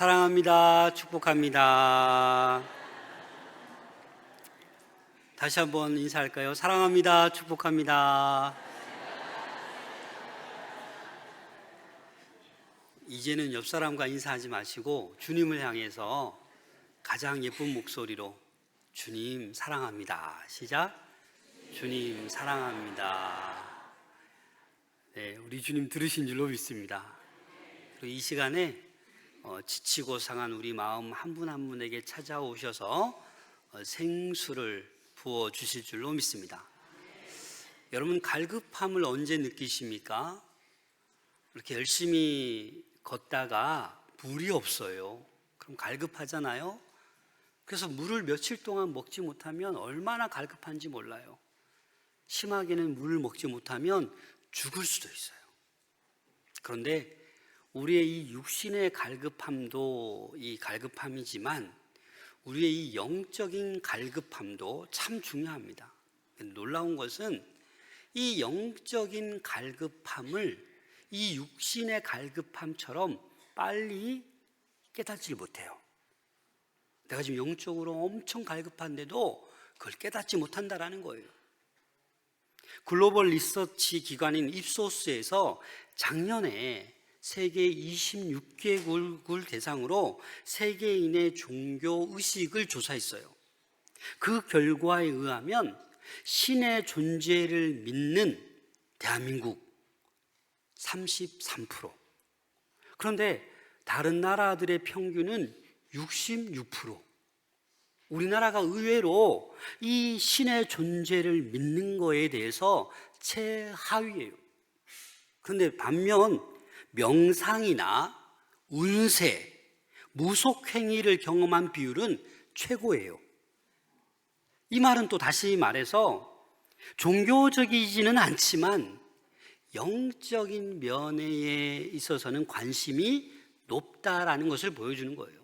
사랑합니다. 축복합니다. 다시 한번 인사할까요? 사랑합니다. 축복합니다. 이제는 옆 사람과 인사하지 마시고 주님을 향해서 가장 예쁜 목소리로 주님 사랑합니다. 시작. 주님 사랑합니다. 네, 우리 주님 들으신 줄로 믿습니다. 그리고 이 시간에 지치고 상한 우리 마음 한 분 한 분에게 찾아오셔서 생수를 부어 주실 줄로 믿습니다. 여러분, 갈급함을 언제 느끼십니까? 이렇게 열심히 걷다가 물이 없어요. 그럼 갈급하잖아요. 그래서 물을 며칠 동안 먹지 못하면 얼마나 갈급한지 몰라요. 심하게는 물을 먹지 못하면 죽을 수도 있어요. 그런데 우리의 이 육신의 갈급함도 이 갈급함이지만 우리의 이 영적인 갈급함도 참 중요합니다. 놀라운 것은 이 영적인 갈급함을 이 육신의 갈급함처럼 빨리 깨닫지 못해요. 내가 지금 영적으로 엄청 갈급한데도 그걸 깨닫지 못한다라는 거예요. 글로벌 리서치 기관인 입소스에서 작년에 세계 26개국을 대상으로 세계인의 종교 의식을 조사했어요. 그 결과에 의하면 신의 존재를 믿는 대한민국 33%. 그런데 다른 나라들의 평균은 66%. 우리나라가 의외로 이 신의 존재를 믿는 거에 대해서 최하위예요. 그런데 반면 명상이나 운세, 무속행위를 경험한 비율은 최고예요. 이 말은 또 다시 말해서 종교적이지는 않지만 영적인 면에 있어서는 관심이 높다라는 것을 보여주는 거예요.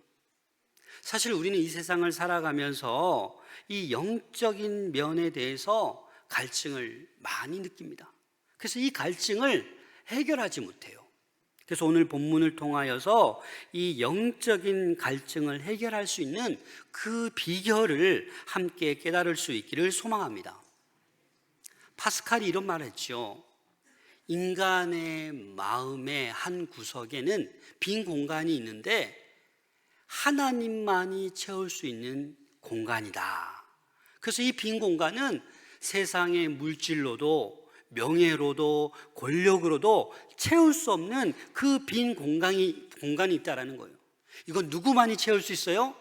사실 우리는 이 세상을 살아가면서 이 영적인 면에 대해서 갈증을 많이 느낍니다. 그래서 이 갈증을 해결하지 못해요. 그래서 오늘 본문을 통하여서 이 영적인 갈증을 해결할 수 있는 그 비결을 함께 깨달을 수 있기를 소망합니다. 파스칼이 이런 말을 했죠. 인간의 마음의 한 구석에는 빈 공간이 있는데 하나님만이 채울 수 있는 공간이다. 그래서 이 빈 공간은 세상의 물질로도 명예로도 권력으로도 채울 수 없는 그 빈 공간이 있다라는 거예요. 이건 누구만이 채울 수 있어요?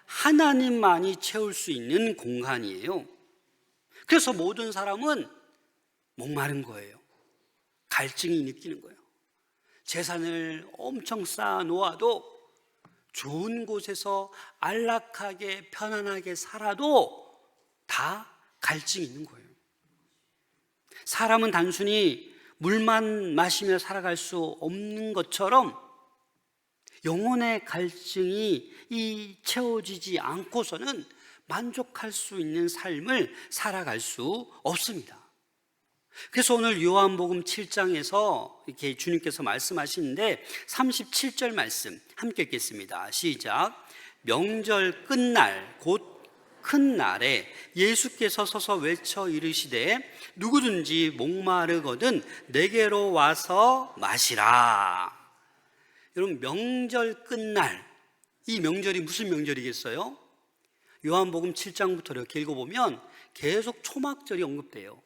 하나님만이 채울 수 있는 공간이에요. 그래서 모든 사람은 목마른 거예요. 갈증이 느끼는 거예요. 재산을 엄청 쌓아 놓아도 좋은 곳에서 안락하게 편안하게 살아도 다 갈증이 있는 거예요. 사람은 단순히 물만 마시며 살아갈 수 없는 것처럼 영혼의 갈증이 채워지지 않고서는 만족할 수 있는 삶을 살아갈 수 없습니다. 그래서 오늘 요한복음 7장에서 이렇게 주님께서 말씀하시는데 37절 말씀 함께 읽겠습니다. 시작. 명절 끝날 곧 큰 날에 예수께서 서서 외쳐 이르시되 누구든지 목마르거든 내게로 와서 마시라. 여러분, 명절 끝날, 이 명절이 무슨 명절이겠어요? 요한복음 7장부터 이렇게 읽어보면 계속 초막절이 언급돼요.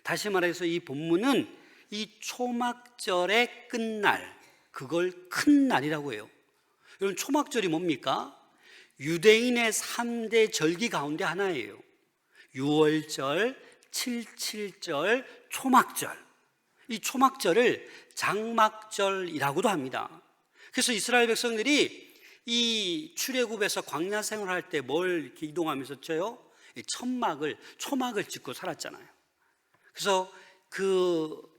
다시 말해서 이 본문은 이 초막절의 끝날, 그걸 큰 날이라고 해요. 여러분, 초막절이 뭡니까? 유대인의 3대 절기 가운데 하나예요. 유월절, 칠칠절, 초막절. 이 초막절을 장막절이라고도 합니다. 그래서 이스라엘 백성들이 이 출애굽에서 광야 생활할 때 뭘 이렇게 이동하면서 쳐요? 초막을 짓고 살았잖아요. 그래서 그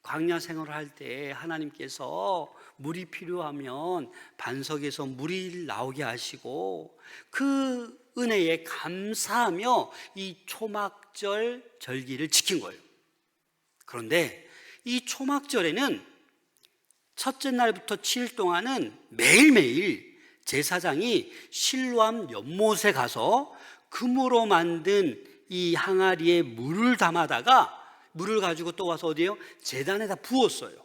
광야 생활을 할 때 하나님께서 물이 필요하면 반석에서 물이 나오게 하시고 그 은혜에 감사하며 이 초막절 절기를 지킨 거예요. 그런데 이 초막절에는 첫째 날부터 7일 동안은 매일매일 제사장이 실로암 연못에 가서 금으로 만든 이 항아리에 물을 담아다가 물을 가지고 또 와서 어디에요? 제단에다 부었어요.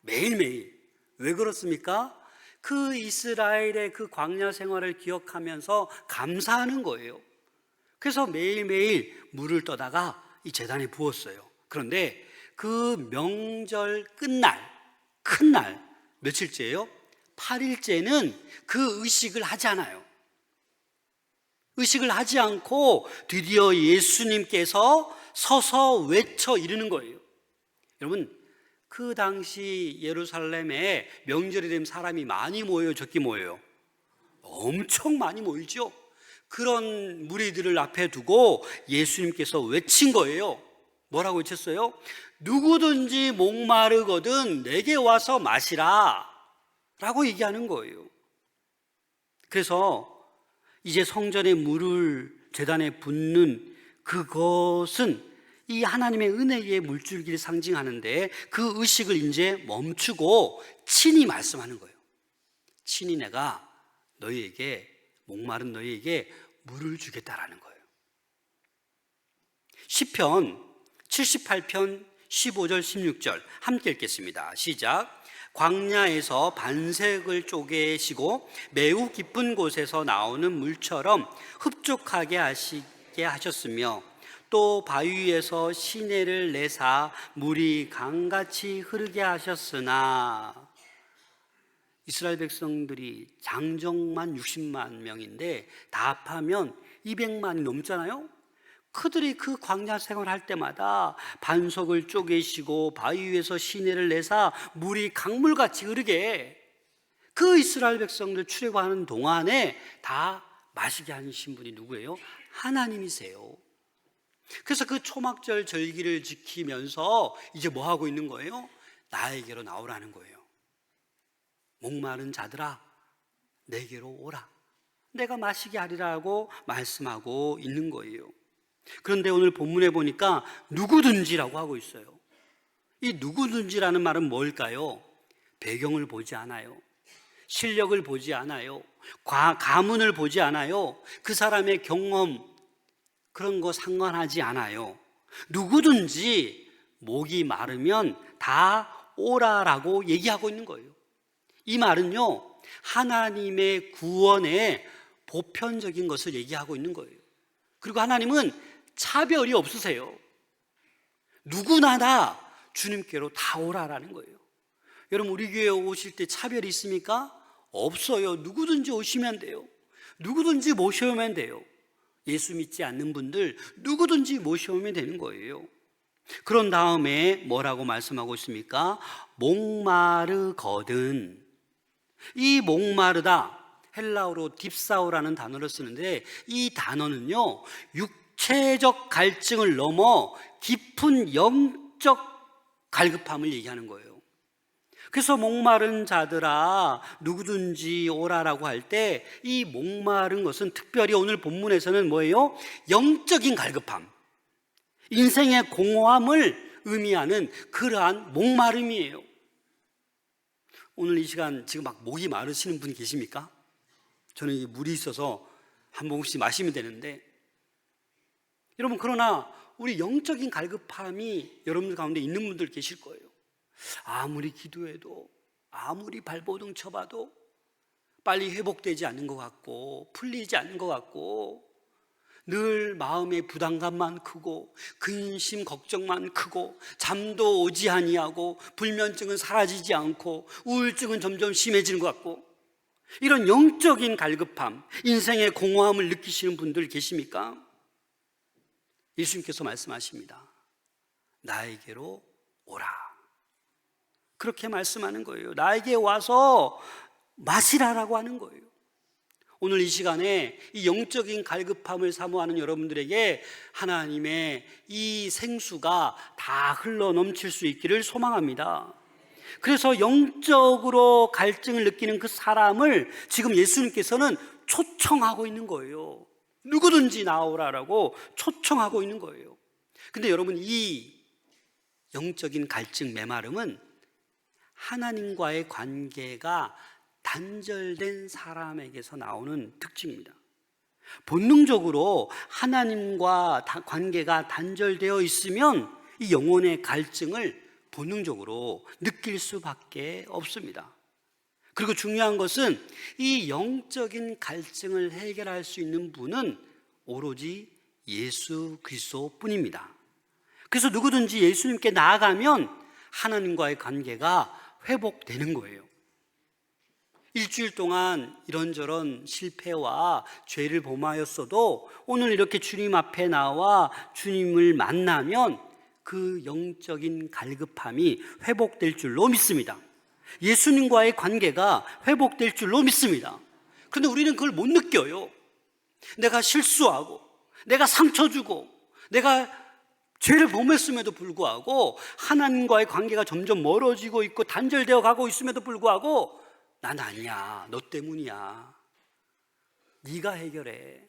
매일매일. 왜 그렇습니까? 그 이스라엘의 그 광야 생활을 기억하면서 감사하는 거예요. 그래서 매일매일 물을 떠다가 이 제단에 부었어요. 그런데 그 명절 끝날, 큰 날, 며칠째예요? 8일째는 그 의식을 하지 않아요. 의식을 하지 않고 드디어 예수님께서 서서 외쳐 이르는 거예요. 여러분, 그 당시 예루살렘에 명절이 되면 사람이 많이 모여요, 적게 모여요? 엄청 많이 모이죠. 그런 무리들을 앞에 두고 예수님께서 외친 거예요. 뭐라고 외쳤어요? 누구든지 목마르거든 내게 와서 마시라 라고 얘기하는 거예요. 그래서 이제 성전에 물을 제단에 붓는 그것은 이 하나님의 은혜의 물줄기를 상징하는데 그 의식을 이제 멈추고 친히 말씀하는 거예요. 친히 내가 너희에게, 목마른 너희에게 물을 주겠다라는 거예요. 시편 78편 15절 16절 함께 읽겠습니다. 시작. 광야에서 반석을 쪼개시고 매우 깊은 곳에서 나오는 물처럼 흡족하게 하시게 하셨으며 또 바위에서 시내를 내사 물이 강같이 흐르게 하셨으나, 이스라엘 백성들이 장정만 60만 명인데 다 합하면 200만이 넘잖아요. 그들이 그 광야 생활할 때마다 반석을 쪼개시고 바위 위에서 시내를 내사 물이 강물같이 흐르게, 그 이스라엘 백성들 출애굽하는 동안에 다 마시게 하신 분이 누구예요? 하나님이세요. 그래서 그 초막절 절기를 지키면서 이제 뭐 하고 있는 거예요? 나에게로 나오라는 거예요. 목마른 자들아 내게로 오라, 내가 마시게 하리라고 말씀하고 있는 거예요. 그런데 오늘 본문에 보니까 누구든지라고 하고 있어요. 이 누구든지라는 말은 뭘까요? 배경을 보지 않아요. 실력을 보지 않아요. 가문을 보지 않아요. 그 사람의 경험, 그런 거 상관하지 않아요. 누구든지 목이 마르면 다 오라라고 얘기하고 있는 거예요. 이 말은요, 하나님의 구원의 보편적인 것을 얘기하고 있는 거예요. 그리고 하나님은 차별이 없으세요. 누구나 다 주님께로 다 오라라는 거예요. 여러분, 우리 교회에 오실 때 차별이 있습니까? 없어요. 누구든지 오시면 돼요. 누구든지 모셔오면 돼요. 예수 믿지 않는 분들 누구든지 모셔오면 되는 거예요. 그런 다음에 뭐라고 말씀하고 있습니까? 목마르거든. 이 목마르다, 헬라어로 딥사우라는 단어를 쓰는데 이 단어는요, 육체적 갈증을 넘어 깊은 영적 갈급함을 얘기하는 거예요. 그래서 목마른 자들아 누구든지 오라라고 할 때 이 목마른 것은 특별히 오늘 본문에서는 뭐예요? 영적인 갈급함, 인생의 공허함을 의미하는 그러한 목마름이에요. 오늘 이 시간 지금 막 목이 마르시는 분 계십니까? 저는 이 물이 있어서 한 모금씩 마시면 되는데, 여러분, 그러나 우리 영적인 갈급함이 여러분들 가운데 있는 분들 계실 거예요. 아무리 기도해도, 아무리 발버둥 쳐봐도 빨리 회복되지 않는 것 같고 풀리지 않는 것 같고, 늘 마음의 부담감만 크고 근심 걱정만 크고 잠도 오지 아니하고 불면증은 사라지지 않고 우울증은 점점 심해지는 것 같고, 이런 영적인 갈급함, 인생의 공허함을 느끼시는 분들 계십니까? 예수님께서 말씀하십니다. 나에게로 오라. 그렇게 말씀하는 거예요. 나에게 와서 마시라라고 하는 거예요. 오늘 이 시간에 이 영적인 갈급함을 사모하는 여러분들에게 하나님의 이 생수가 다 흘러 넘칠 수 있기를 소망합니다. 그래서 영적으로 갈증을 느끼는 그 사람을 지금 예수님께서는 초청하고 있는 거예요. 누구든지 나오라라고 초청하고 있는 거예요. 근데 여러분, 이 영적인 갈증 메마름은 하나님과의 관계가 단절된 사람에게서 나오는 특징입니다. 본능적으로 하나님과 관계가 단절되어 있으면 이 영혼의 갈증을 본능적으로 느낄 수밖에 없습니다. 그리고 중요한 것은 이 영적인 갈증을 해결할 수 있는 분은 오로지 예수 그리스도뿐입니다. 그래서 누구든지 예수님께 나아가면 하나님과의 관계가 회복되는 거예요. 일주일 동안 이런저런 실패와 죄를 범하였어도 오늘 이렇게 주님 앞에 나와 주님을 만나면 그 영적인 갈급함이 회복될 줄로 믿습니다. 예수님과의 관계가 회복될 줄로 믿습니다. 그런데 우리는 그걸 못 느껴요. 내가 실수하고 내가 상처 주고 내가 죄를 범했음에도 불구하고 하나님과의 관계가 점점 멀어지고 있고 단절되어 가고 있음에도 불구하고 난 아니야, 너 때문이야, 네가 해결해,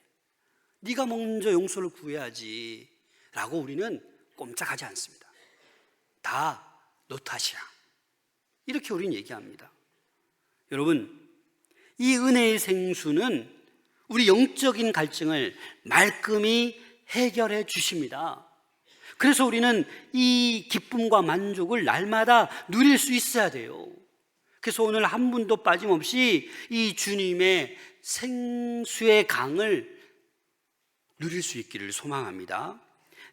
네가 먼저 용서를 구해야지 라고 우리는 꼼짝하지 않습니다. 다 너 탓이야, 이렇게 우리는 얘기합니다. 여러분, 이 은혜의 생수는 우리 영적인 갈증을 말끔히 해결해 주십니다. 그래서 우리는 이 기쁨과 만족을 날마다 누릴 수 있어야 돼요. 그래서 오늘 한 분도 빠짐없이 이 주님의 생수의 강을 누릴 수 있기를 소망합니다.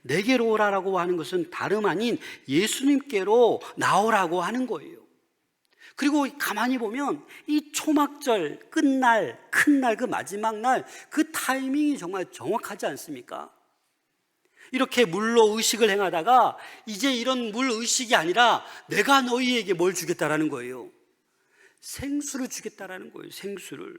내게로 오라라고 하는 것은 다름 아닌 예수님께로 나오라고 하는 거예요. 그리고 가만히 보면 이 초막절 끝날 큰 날, 그 마지막 날, 그 타이밍이 정말 정확하지 않습니까? 이렇게 물로 의식을 행하다가 이제 이런 물 의식이 아니라 내가 너희에게 뭘 주겠다라는 거예요. 생수를 주겠다라는 거예요. 생수를.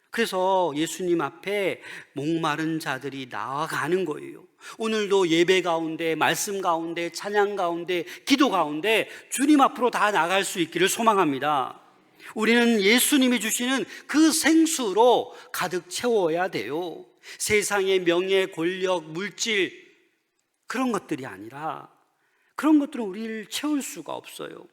그래서 예수님 앞에 목마른 자들이 나아가는 거예요. 오늘도 예배 가운데, 말씀 가운데, 찬양 가운데, 기도 가운데 주님 앞으로 다 나갈 수 있기를 소망합니다. 우리는 예수님이 주시는 그 생수로 가득 채워야 돼요. 세상의 명예, 권력, 물질, 그런 것들이 아니라 그런 것들은 우리를 채울 수가 없어요.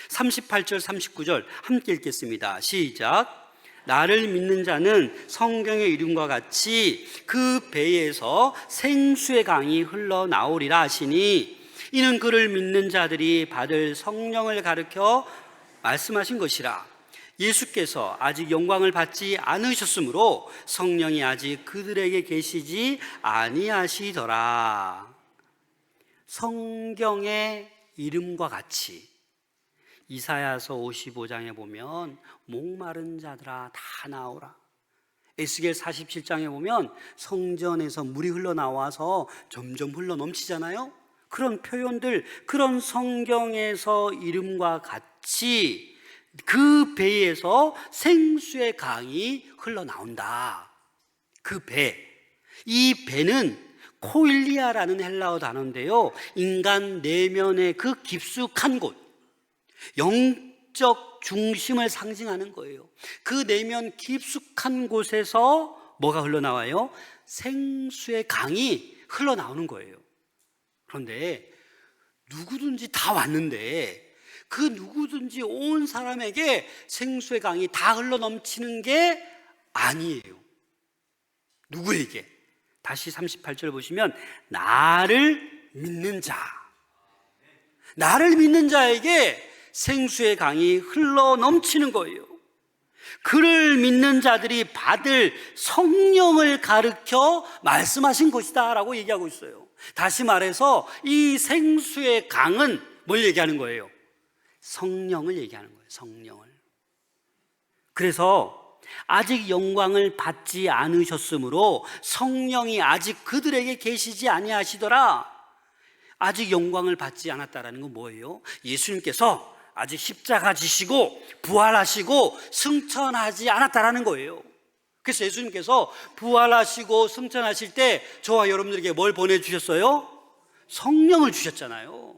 38절 39절 함께 읽겠습니다. 시작. 나를 믿는 자는 성경의 이름과 같이 그 배에서 생수의 강이 흘러나오리라 하시니, 이는 그를 믿는 자들이 받을 성령을 가르쳐 말씀하신 것이라. 예수께서 아직 영광을 받지 않으셨으므로 성령이 아직 그들에게 계시지 아니하시더라. 성경의 이름과 같이, 이사야서 55장에 보면 목마른 자들아 다 나오라. 에스겔 47장에 보면 성전에서 물이 흘러나와서 점점 흘러넘치잖아요. 그런 표현들, 그런 성경에서 이름과 같이 그 배에서 생수의 강이 흘러나온다. 그 배, 이 배는 코일리아라는 헬라어 단어인데요, 인간 내면의 그 깊숙한 곳, 영적 중심을 상징하는 거예요. 그 내면 깊숙한 곳에서 뭐가 흘러나와요? 생수의 강이 흘러나오는 거예요. 그런데 누구든지 다 왔는데 그 누구든지 온 사람에게 생수의 강이 다 흘러넘치는 게 아니에요. 누구에게? 다시 38절 보시면 나를 믿는 자, 나를 믿는 자에게 생수의 강이 흘러넘치는 거예요. 그를 믿는 자들이 받을 성령을 가르쳐 말씀하신 것이다 라고 얘기하고 있어요. 다시 말해서 이 생수의 강은 뭘 얘기하는 거예요? 성령을 얘기하는 거예요. 성령을. 그래서 아직 영광을 받지 않으셨으므로 성령이 아직 그들에게 계시지 아니하시더라. 아직 영광을 받지 않았다라는 건 뭐예요? 예수님께서 아직 십자가 지시고 부활하시고 승천하지 않았다라는 거예요. 그래서 예수님께서 부활하시고 승천하실 때 저와 여러분들에게 뭘 보내주셨어요? 성령을 주셨잖아요.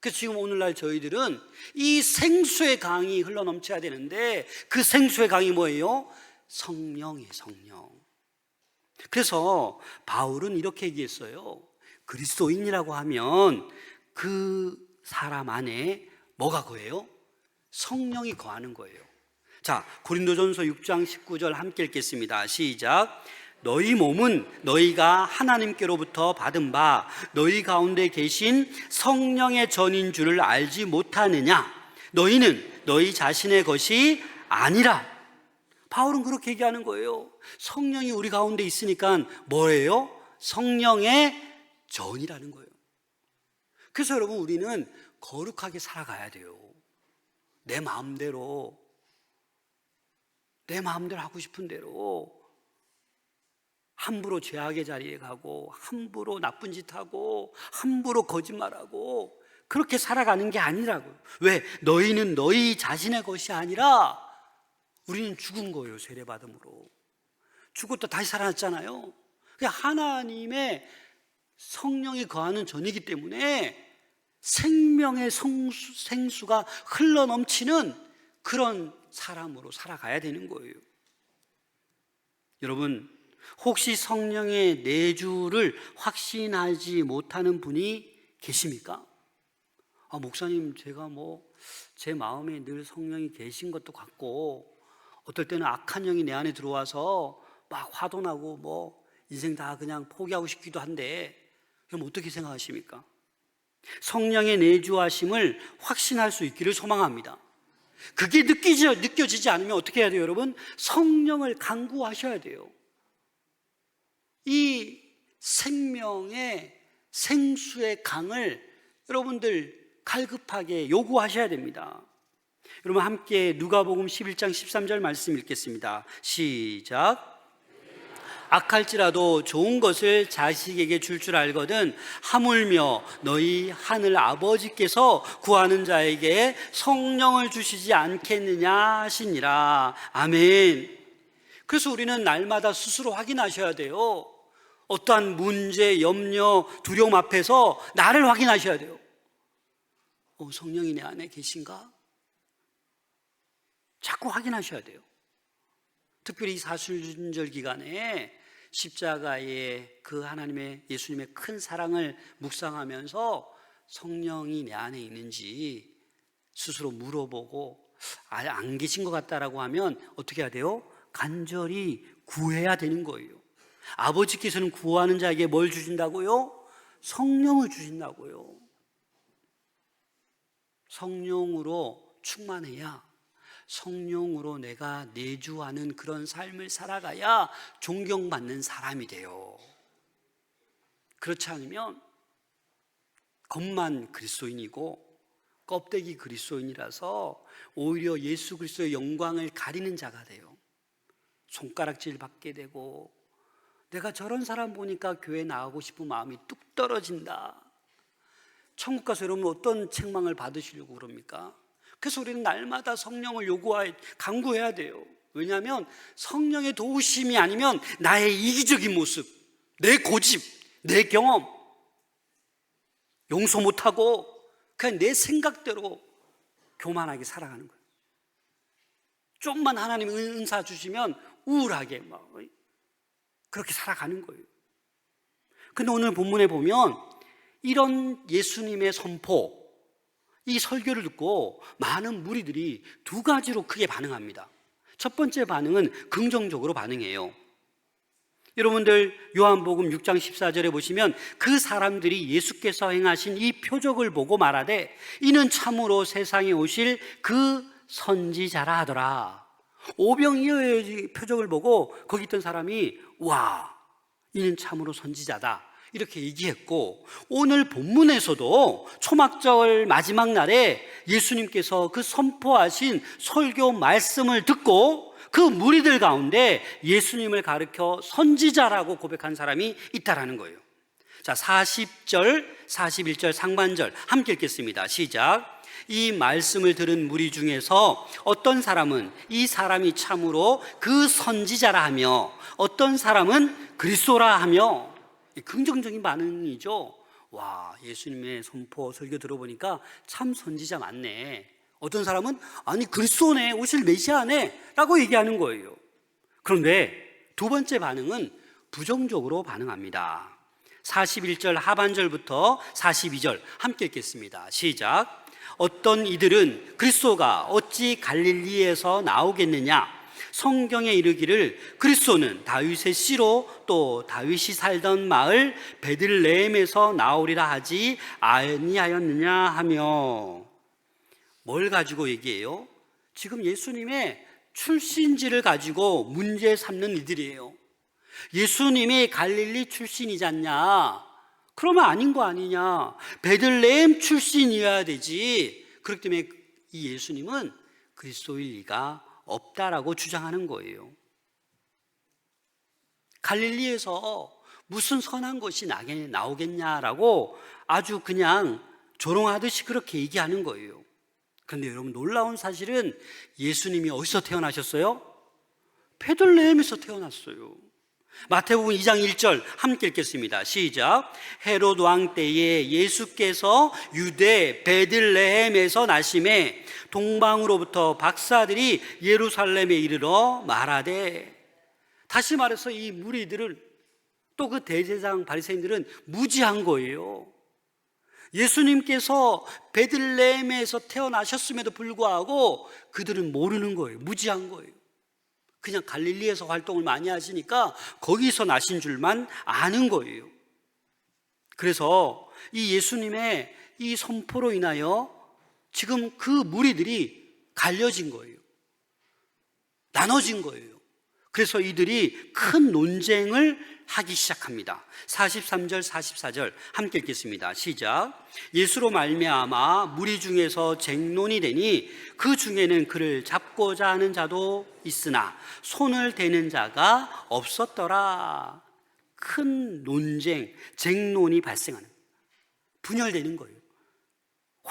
그래서 지금 오늘날 저희들은 이 생수의 강이 흘러넘쳐야 되는데 그 생수의 강이 뭐예요? 성령이에요. 성령. 그래서 바울은 이렇게 얘기했어요. 그리스도인이라고 하면 그 사람 안에 뭐가 거예요? 성령이 거하는 거예요. 자, 고린도전서 6장 19절 함께 읽겠습니다. 시작. 너희 몸은 너희가 하나님께로부터 받은 바 너희 가운데 계신 성령의 전인 줄을 알지 못하느냐? 너희는 너희 자신의 것이 아니라. 바울은 그렇게 얘기하는 거예요. 성령이 우리 가운데 있으니까 뭐예요? 성령의 전이라는 거예요. 그래서 여러분, 우리는 거룩하게 살아가야 돼요. 내 마음대로 하고 싶은 대로 함부로 죄악의 자리에 가고 함부로 나쁜 짓 하고 함부로 거짓말하고 그렇게 살아가는 게 아니라고요. 왜? 너희는 너희 자신의 것이 아니라. 우리는 죽은 거예요. 세례받음으로 죽었다 다시 살아났잖아요. 하나님의 성령이 거하는 전이기 때문에 생명의 생수가 흘러넘치는 그런 사람으로 살아가야 되는 거예요. 여러분, 혹시 성령의 내주를 확신하지 못하는 분이 계십니까? 목사님, 제가 제 마음에 늘 성령이 계신 것도 같고 어떨 때는 악한 영이 내 안에 들어와서 막 화도 나고 인생 다 그냥 포기하고 싶기도 한데, 그럼 어떻게 생각하십니까? 성령의 내주하심을 확신할 수 있기를 소망합니다. 그게 느껴지지 않으면 어떻게 해야 돼요, 여러분? 성령을 간구하셔야 돼요. 이 생명의 생수의 강을 여러분들 갈급하게 요구하셔야 됩니다. 여러분, 함께 누가복음 11장 13절 말씀 읽겠습니다. 시작. 악할지라도 좋은 것을 자식에게 줄 알거든 하물며 너희 하늘 아버지께서 구하는 자에게 성령을 주시지 않겠느냐 하시니라. 아멘. 그래서 우리는 날마다 스스로 확인하셔야 돼요. 어떠한 문제, 염려, 두려움 앞에서 나를 확인하셔야 돼요. 성령이 내 안에 계신가? 자꾸 확인하셔야 돼요. 특별히 이 사순절 기간에 십자가의 그 하나님의, 예수님의 큰 사랑을 묵상하면서 성령이 내 안에 있는지 스스로 물어보고 안 계신 것 같다라고 하면 어떻게 해야 돼요? 간절히 구해야 되는 거예요. 아버지께서는 구하는 자에게 뭘 주신다고요? 성령을 주신다고요. 성령으로 충만해야, 성령으로 내가 내주하는 그런 삶을 살아가야 존경받는 사람이 돼요. 그렇지 않으면 겉만 그리스도인이고 껍데기 그리스도인이라서 오히려 예수 그리스도의 영광을 가리는 자가 돼요. 손가락질 받게 되고, 내가 저런 사람 보니까 교회 나가고 싶은 마음이 뚝 떨어진다. 천국 가서 여러분 어떤 책망을 받으시려고 그럽니까? 그래서 우리는 날마다 성령을 간구해야 돼요. 왜냐하면 성령의 도우심이 아니면 나의 이기적인 모습, 내 고집, 내 경험, 용서 못하고 그냥 내 생각대로 교만하게 살아가는 거예요. 좀만 하나님 은사 주시면 우울하게 그렇게 살아가는 거예요. 근데 오늘 본문에 보면 이런 예수님의 선포, 이 설교를 듣고 많은 무리들이 두 가지로 크게 반응합니다. 첫 번째 반응은 긍정적으로 반응해요. 여러분들 요한복음 6장 14절에 보시면 그 사람들이 예수께서 행하신 이 표적을 보고 말하되 이는 참으로 세상에 오실 그 선지자라 하더라. 오병이어의 표적을 보고 거기 있던 사람이 와, 이는 참으로 선지자다 이렇게 얘기했고, 오늘 본문에서도 초막절 마지막 날에 예수님께서 그 선포하신 설교 말씀을 듣고 그 무리들 가운데 예수님을 가르쳐 선지자라고 고백한 사람이 있다라는 거예요. 자, 40절, 41절 상반절 함께 읽겠습니다. 시작. 이 말씀을 들은 무리 중에서 어떤 사람은 이 사람이 참으로 그 선지자라 하며 어떤 사람은 그리스도라 하며, 긍정적인 반응이죠. 와, 예수님의 선포 설교 들어보니까 참 선지자 맞네. 어떤 사람은 아니 그리스도네, 오실 메시아네 라고 얘기하는 거예요. 그런데 두 번째 반응은 부정적으로 반응합니다. 41절 하반절부터 42절 함께 읽겠습니다. 시작. 어떤 이들은 그리스도가 어찌 갈릴리에서 나오겠느냐, 성경에 이르기를 그리스도는 다윗의 씨로 또 다윗이 살던 마을 베들레헴에서 나오리라 하지 아니하였느냐 하며, 뭘 가지고 얘기해요? 지금 예수님의 출신지를 가지고 문제 삼는 이들이에요. 예수님이 갈릴리 출신이지 않냐? 그러면 아닌 거 아니냐? 베들레헴 출신이어야 되지. 그렇기 때문에 이 예수님은 그리스도일 리가 없다라고 주장하는 거예요. 갈릴리에서 무슨 선한 것이 나오겠냐라고 아주 그냥 조롱하듯이 그렇게 얘기하는 거예요. 그런데 여러분, 놀라운 사실은 예수님이 어디서 태어나셨어요? 베들레헴에서 태어났어요. 마태복음 2장 1절 함께 읽겠습니다. 시작. 헤롯 왕 때에 예수께서 유대 베들레헴에서 나심에 동방으로부터 박사들이 예루살렘에 이르러 말하되, 다시 말해서 이 무리들은, 또 그 대제사장 바리새인들은 무지한 거예요. 예수님께서 베들레헴에서 태어나셨음에도 불구하고 그들은 모르는 거예요. 무지한 거예요. 그냥 갈릴리에서 활동을 많이 하시니까 거기서 나신 줄만 아는 거예요. 그래서 이 예수님의 이 선포로 인하여 지금 그 무리들이 갈려진 거예요. 나눠진 거예요. 그래서 이들이 큰 논쟁을 하기 시작합니다. 43절 44절 함께 읽겠습니다. 시작. 예수로 말미암아 무리 중에서 쟁론이 되니 그 중에는 그를 잡고자 하는 자도 있으나 손을 대는 자가 없었더라. 큰 논쟁, 쟁론이 발생하는, 분열되는 거예요.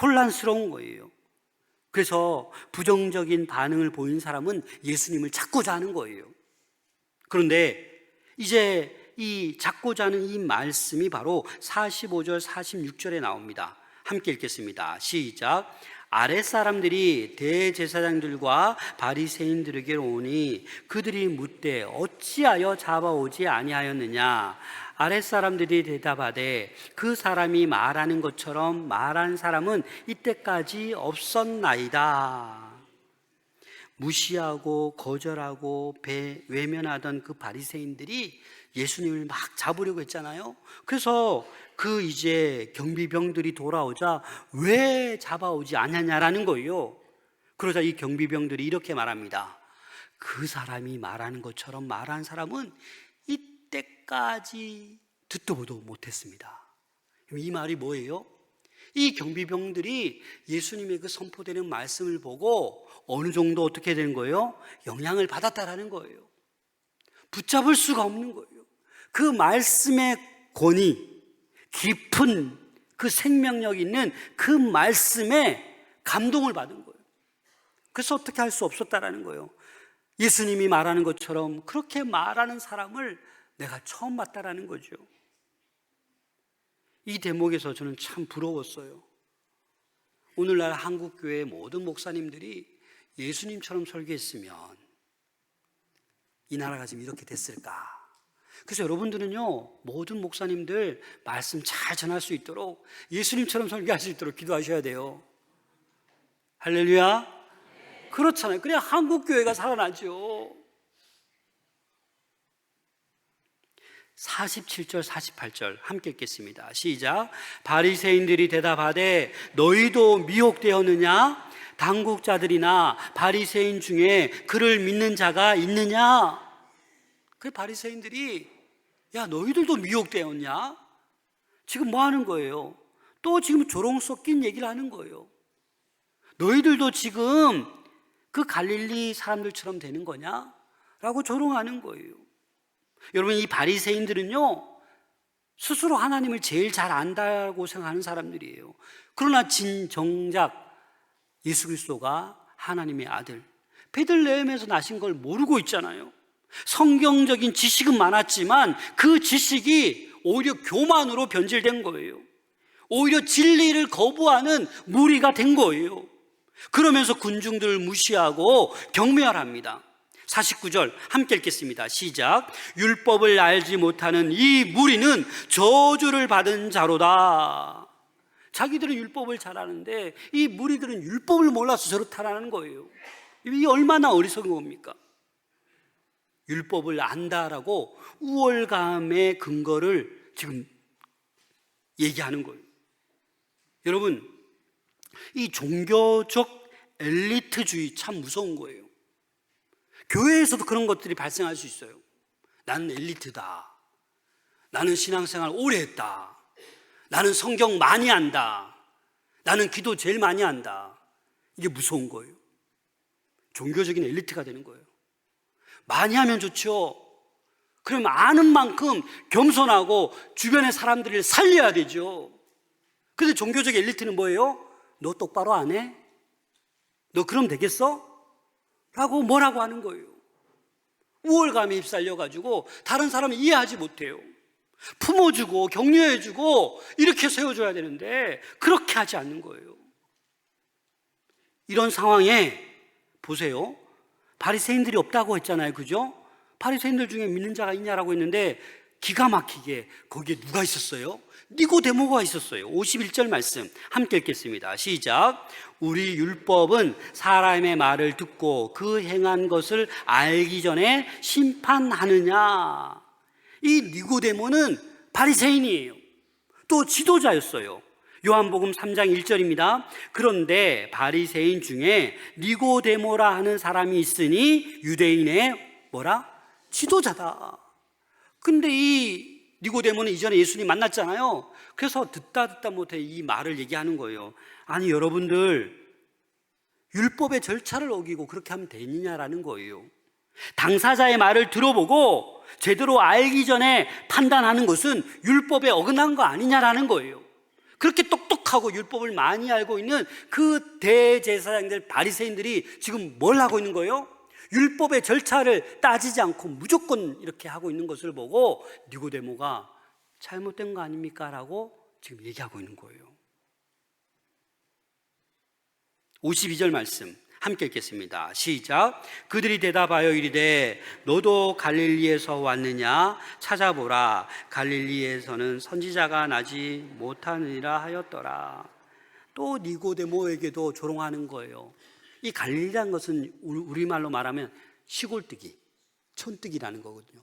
혼란스러운 거예요. 그래서 부정적인 반응을 보인 사람은 예수님을 잡고자 하는 거예요. 그런데 이제 이 잡고자 하는 이 말씀이 바로 45절 46절에 나옵니다. 함께 읽겠습니다. 시작. 아랫사람들이 대제사장들과 바리새인들에게 오니 그들이 묻되 어찌하여 잡아오지 아니하였느냐. 아랫사람들이 대답하되 그 사람이 말하는 것처럼 말한 사람은 이때까지 없었나이다. 무시하고 거절하고 외면하던 그 바리새인들이 예수님을 막 잡으려고 했잖아요. 그래서 그 이제 경비병들이 돌아오자 왜 잡아오지 않았냐라는 거예요. 그러자 이 경비병들이 이렇게 말합니다. 그 사람이 말하는 것처럼 말한 사람은 이때까지 듣도 보도 못했습니다. 이 말이 뭐예요? 이 경비병들이 예수님의 그 선포되는 말씀을 보고 어느 정도 어떻게 된 거예요? 영향을 받았다라는 거예요. 붙잡을 수가 없는 거예요. 그 말씀의 권위, 깊은 그 생명력 있는 그 말씀에 감동을 받은 거예요. 그래서 어떻게 할 수 없었다라는 거예요. 예수님이 말하는 것처럼 그렇게 말하는 사람을 내가 처음 봤다라는 거죠. 이 대목에서 저는 참 부러웠어요. 오늘날 한국교회 모든 목사님들이 예수님처럼 설교했으면 이 나라가 지금 이렇게 됐을까? 그래서 여러분들은요, 모든 목사님들 말씀 잘 전할 수 있도록 예수님처럼 설교할 수 있도록 기도하셔야 돼요. 할렐루야. 그렇잖아요. 그래야 한국교회가 살아나죠. 47절 48절 함께 읽겠습니다. 시작. 바리새인들이 대답하되 너희도 미혹되었느냐? 당국자들이나 바리새인 중에 그를 믿는 자가 있느냐? 그 바리새인들이 야, 너희들도 미혹되었냐? 지금 뭐 하는 거예요? 또 지금 조롱 섞인 얘기를 하는 거예요. 너희들도 지금 그 갈릴리 사람들처럼 되는 거냐? 라고 조롱하는 거예요. 여러분, 이 바리새인들은요, 스스로 하나님을 제일 잘 안다고 생각하는 사람들이에요. 그러나 정작 예수 그리스도가 하나님의 아들, 베들레헴에서 나신 걸 모르고 있잖아요. 성경적인 지식은 많았지만 그 지식이 오히려 교만으로 변질된 거예요. 오히려 진리를 거부하는 무리가 된 거예요. 그러면서 군중들을 무시하고 경멸합니다. 49절 함께 읽겠습니다. 시작. 율법을 알지 못하는 이 무리는 저주를 받은 자로다. 자기들은 율법을 잘 아는데 이 무리들은 율법을 몰라서 저렇다라는 거예요. 이게 얼마나 어리석은 겁니까? 율법을 안다라고 우월감의 근거를 지금 얘기하는 거예요. 여러분, 이 종교적 엘리트주의 참 무서운 거예요. 교회에서도 그런 것들이 발생할 수 있어요. 나는 엘리트다. 나는 신앙생활 오래 했다. 나는 성경 많이 안다. 나는 기도 제일 많이 한다. 이게 무서운 거예요. 종교적인 엘리트가 되는 거예요. 많이 하면 좋죠. 그럼 아는 만큼 겸손하고 주변의 사람들을 살려야 되죠. 근데 종교적 엘리트는 뭐예요? 너 똑바로 안 해? 너 그럼 되겠어? 라고 뭐라고 하는 거예요. 우월감에 휩쓸려가지고 다른 사람을 이해하지 못해요. 품어주고 격려해주고 이렇게 세워줘야 되는데 그렇게 하지 않는 거예요. 이런 상황에 보세요. 바리새인들이 없다고 했잖아요. 그죠? 바리새인들 중에 믿는 자가 있냐라고 했는데 기가 막히게 거기에 누가 있었어요? 니고데모가 있었어요. 51절 말씀 함께 읽겠습니다. 시작. 우리 율법은 사람의 말을 듣고 그 행한 것을 알기 전에 심판하느냐. 이 니고데모는 바리새인이에요. 또 지도자였어요. 요한복음 3장 1절입니다. 그런데 바리새인 중에 니고데모라 하는 사람이 있으니 유대인의 뭐라? 지도자다. 근데 이 니고데모는 이전에 예수님 만났잖아요. 그래서 듣다 못해 이 말을 얘기하는 거예요. 아니 여러분들 율법의 절차를 어기고 그렇게 하면 되느냐라는 거예요. 당사자의 말을 들어보고 제대로 알기 전에 판단하는 것은 율법에 어긋난 거 아니냐라는 거예요. 그렇게 똑똑하고 율법을 많이 알고 있는 그 대제사장들 바리새인들이 지금 뭘 하고 있는 거예요? 율법의 절차를 따지지 않고 무조건 이렇게 하고 있는 것을 보고 니고데모가 잘못된 거 아닙니까? 라고 지금 얘기하고 있는 거예요. 52절 말씀 함께 읽겠습니다. 시작. 그들이 대답하여 이르되 너도 갈릴리에서 왔느냐? 찾아보라. 갈릴리에서는 선지자가 나지 못하느니라 하였더라. 또 니고데모에게도 조롱하는 거예요. 이 갈릴리라는 것은 우리말로 말하면 시골뜨기, 촌뜨기라는 거거든요.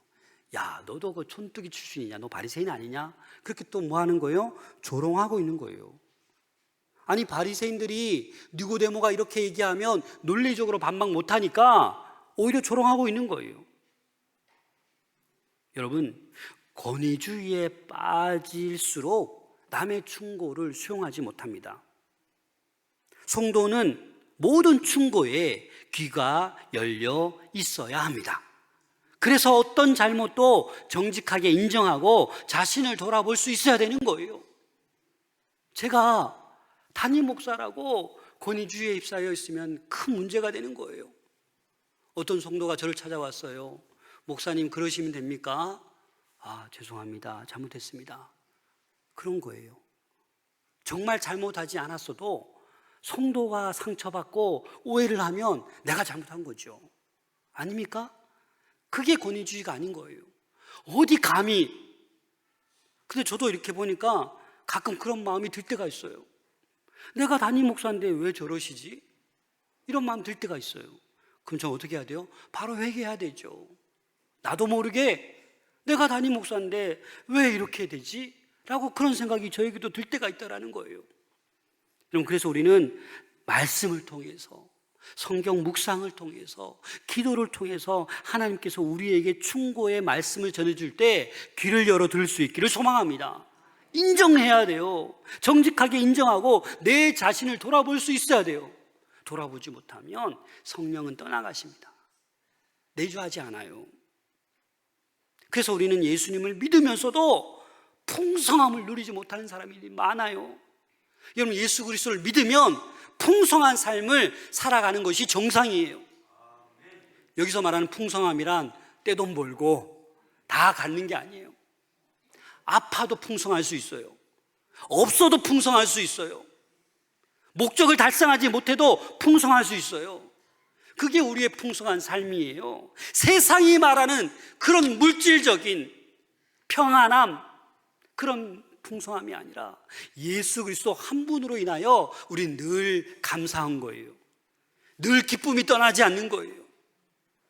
야, 너도 그 촌뜨기 출신이냐? 너 바리새인 아니냐? 그렇게 또 뭐 하는 거예요? 조롱하고 있는 거예요. 아니 바리새인들이 니고데모가 이렇게 얘기하면 논리적으로 반박 못하니까 오히려 조롱하고 있는 거예요. 여러분, 권위주의에 빠질수록 남의 충고를 수용하지 못합니다. 성도는 모든 충고에 귀가 열려 있어야 합니다. 그래서 어떤 잘못도 정직하게 인정하고 자신을 돌아볼 수 있어야 되는 거예요. 제가 담임 목사라고 권위주의에 휩싸여 있으면 큰 문제가 되는 거예요. 어떤 성도가 저를 찾아왔어요. 목사님 그러시면 됩니까? 아, 죄송합니다. 잘못했습니다. 그런 거예요. 정말 잘못하지 않았어도 성도가 상처받고 오해를 하면 내가 잘못한 거죠. 아닙니까? 그게 권위주의가 아닌 거예요. 어디 감히. 근데 저도 이렇게 보니까 가끔 그런 마음이 들 때가 있어요. 내가 담임 목사인데 왜 저러시지? 이런 마음 들 때가 있어요. 그럼 저 어떻게 해야 돼요? 바로 회개해야 되죠. 나도 모르게 내가 담임 목사인데 왜 이렇게 되지? 라고 그런 생각이 저에게도 들 때가 있다라는 거예요. 여러분, 그래서 우리는 말씀을 통해서, 성경 묵상을 통해서, 기도를 통해서 하나님께서 우리에게 충고의 말씀을 전해줄 때 귀를 열어 들을 수 있기를 소망합니다. 인정해야 돼요. 정직하게 인정하고 내 자신을 돌아볼 수 있어야 돼요. 돌아보지 못하면 성령은 떠나가십니다. 내주하지 않아요. 그래서 우리는 예수님을 믿으면서도 풍성함을 누리지 못하는 사람이 많아요. 여러분, 예수 그리스도를 믿으면 풍성한 삶을 살아가는 것이 정상이에요. 여기서 말하는 풍성함이란 떼돈 벌고 다 갖는 게 아니에요. 아파도 풍성할 수 있어요. 없어도 풍성할 수 있어요. 목적을 달성하지 못해도 풍성할 수 있어요. 그게 우리의 풍성한 삶이에요. 세상이 말하는 그런 물질적인 평안함, 그런 풍성함이 아니라 예수 그리스도 한 분으로 인하여 우린 늘 감사한 거예요. 늘 기쁨이 떠나지 않는 거예요.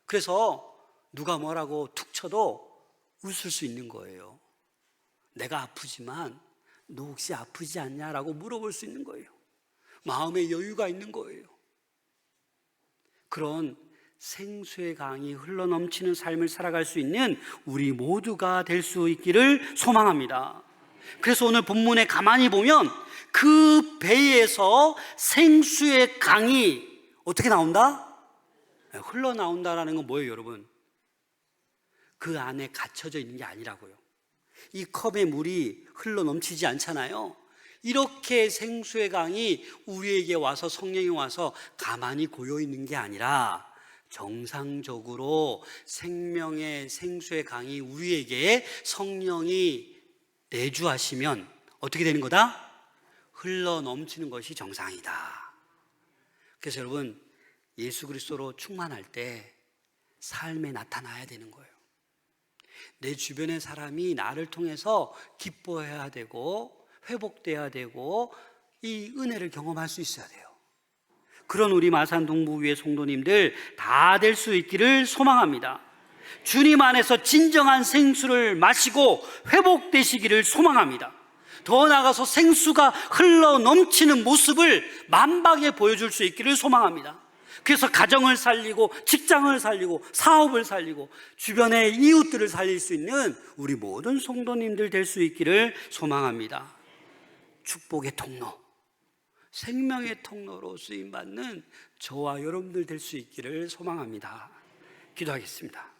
그래서 누가 뭐라고 툭 쳐도 웃을 수 있는 거예요. 내가 아프지만 너 혹시 아프지 않냐라고 물어볼 수 있는 거예요. 마음에 여유가 있는 거예요. 그런 생수의 강이 흘러넘치는 삶을 살아갈 수 있는 우리 모두가 될 수 있기를 소망합니다. 그래서 오늘 본문에 가만히 보면 그 배에서 생수의 강이 어떻게 나온다? 흘러나온다라는 건 뭐예요, 여러분? 그 안에 갇혀져 있는 게 아니라고요. 이 컵에 물이 흘러넘치지 않잖아요. 이렇게 생수의 강이 우리에게 와서, 성령이 와서 가만히 고여있는 게 아니라 정상적으로 생명의 생수의 강이 우리에게 성령이 내주하시면 어떻게 되는 거다? 흘러넘치는 것이 정상이다. 그래서 여러분, 예수 그리스도로 충만할 때 삶에 나타나야 되는 거예요. 내 주변의 사람이 나를 통해서 기뻐해야 되고 회복돼야 되고 이 은혜를 경험할 수 있어야 돼요. 그런 우리 마산 동부교회 성도님들 다 될 수 있기를 소망합니다. 주님 안에서 진정한 생수를 마시고 회복되시기를 소망합니다. 더 나아가서 생수가 흘러 넘치는 모습을 만방에 보여줄 수 있기를 소망합니다. 그래서 가정을 살리고 직장을 살리고 사업을 살리고 주변의 이웃들을 살릴 수 있는 우리 모든 성도님들 될 수 있기를 소망합니다. 축복의 통로, 생명의 통로로 쓰임받는 저와 여러분들 될 수 있기를 소망합니다. 기도하겠습니다.